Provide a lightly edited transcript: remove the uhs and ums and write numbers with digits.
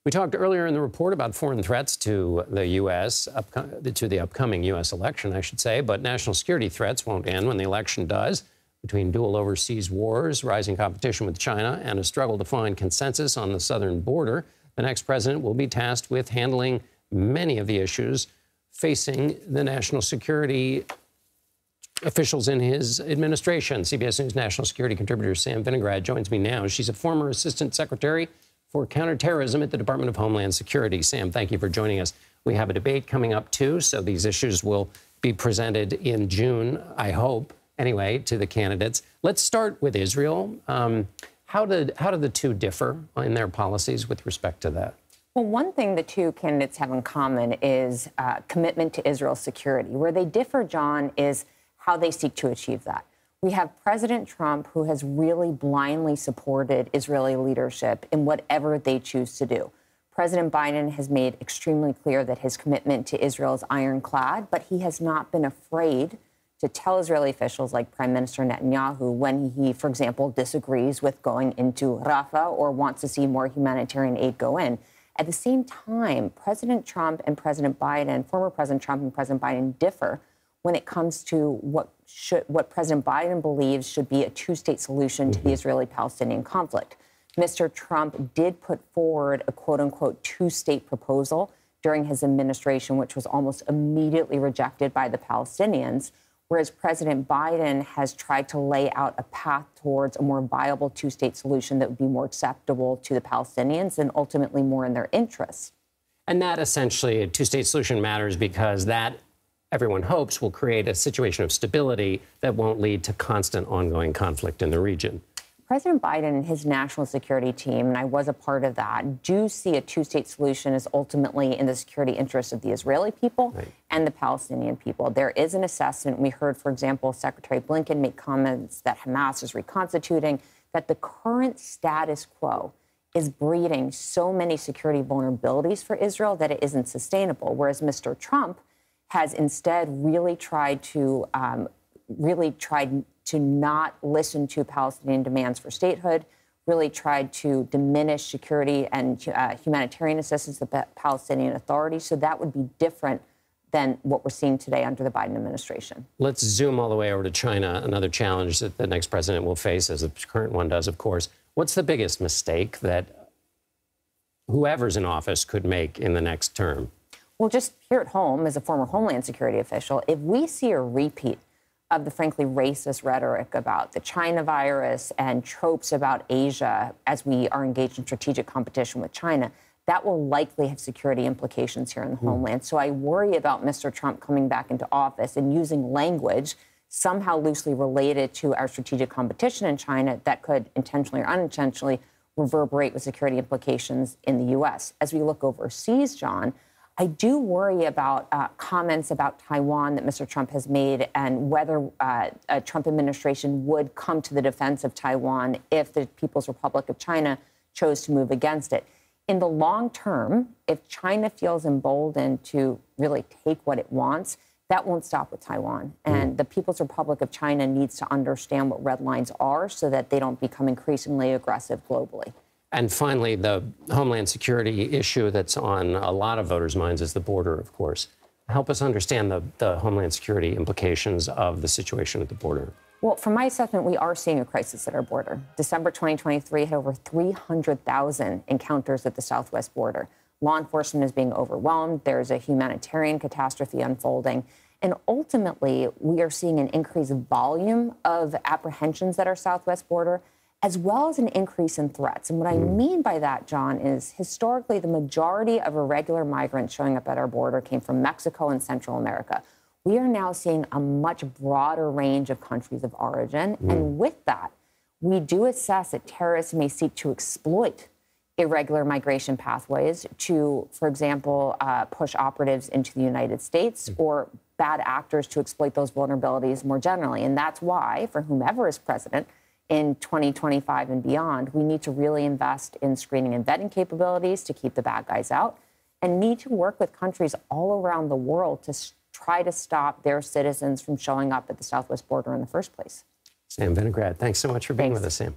We talked earlier in the report about foreign threats to the U.S., to the upcoming U.S. election, I should say, but national security threats won't end when the election does. Between dual overseas wars, rising competition with China, and a struggle to find consensus on the southern border, the next president will be tasked with handling many of the issues facing the national security officials in his administration. CBS News national security contributor Sam Vinograd joins me now. She's a former assistant secretary for counterterrorism at the Department of Homeland Security. Sam, thank you for joining us. We have a debate coming up, too, so these issues will be presented in June, I hope, anyway, to the candidates. Let's start with Israel. How do the two differ in their policies with respect to that? Well, one thing the two candidates have in common is commitment to Israel's security. Where they differ, John, is how they seek to achieve that. We have President Trump, who has really blindly supported Israeli leadership in whatever they choose to do. President Biden has made extremely clear that his commitment to Israel is ironclad, but he has not been afraid to tell Israeli officials like Prime Minister Netanyahu when he, for example, disagrees with going into Rafah or wants to see more humanitarian aid go in. At the same time, President Trump and President Biden, former President Trump and President Biden differ when it comes to what President Biden believes should be a two-state solution to the Israeli-Palestinian conflict. Mr. Trump did put forward a quote-unquote two-state proposal during his administration, which was almost immediately rejected by the Palestinians, whereas President Biden has tried to lay out a path towards a more viable two-state solution that would be more acceptable to the Palestinians and ultimately more in their interests. And that essentially, a two-state solution matters because that, everyone hopes, will create a situation of stability that won't lead to constant ongoing conflict in the region. President Biden and his national security team, and I was a part of that, do see a two-state solution as ultimately in the security interests of the Israeli people and the Palestinian people. There is an assessment. We heard, for example, Secretary Blinken make comments that Hamas is reconstituting, that the current status quo is breeding so many security vulnerabilities for Israel that it isn't sustainable, whereas Mr. Trump has instead really tried to not listen to Palestinian demands for statehood, really tried to diminish security and humanitarian assistance to the Palestinian Authority. So that would be different than what we're seeing today under the Biden administration. Let's zoom all the way over to China, another challenge that the next president will face, as the current one does, of course. What's the biggest mistake that whoever's in office could make in the next term? Well, just here at home, as a former Homeland Security official, if we see a repeat of the frankly racist rhetoric about the China virus and tropes about Asia as we are engaged in strategic competition with China, that will likely have security implications here in the homeland. So I worry about Mr. Trump coming back into office and using language somehow loosely related to our strategic competition in China that could intentionally or unintentionally reverberate with security implications in the U.S. As we look overseas, John, I do worry about comments about Taiwan that Mr. Trump has made and whether a Trump administration would come to the defense of Taiwan if the People's Republic of China chose to move against it. In the long term, if China feels emboldened to really take what it wants, that won't stop with Taiwan. And the People's Republic of China needs to understand what red lines are so that they don't become increasingly aggressive globally. And finally, the Homeland Security issue that's on a lot of voters' minds is the border, of course. Help us understand the Homeland Security implications of the situation at the border. Well, from my assessment, we are seeing a crisis at our border. December 2023 had over 300,000 encounters at the southwest border. Law enforcement is being overwhelmed. There's a humanitarian catastrophe unfolding. And ultimately, we are seeing an increased volume of apprehensions at our southwest border, as well as an increase in threats. And what I mean by that, John, is historically the majority of irregular migrants showing up at our border came from Mexico and Central America. We are now seeing a much broader range of countries of origin. And with that, we do assess that terrorists may seek to exploit irregular migration pathways to, for example, push operatives into the United States or bad actors to exploit those vulnerabilities more generally. And that's why, for whomever is president, in 2025 and beyond, we need to really invest in screening and vetting capabilities to keep the bad guys out and need to work with countries all around the world to try to stop their citizens from showing up at the southwest border in the first place. Sam Vinograd, thanks so much for being with us, Sam.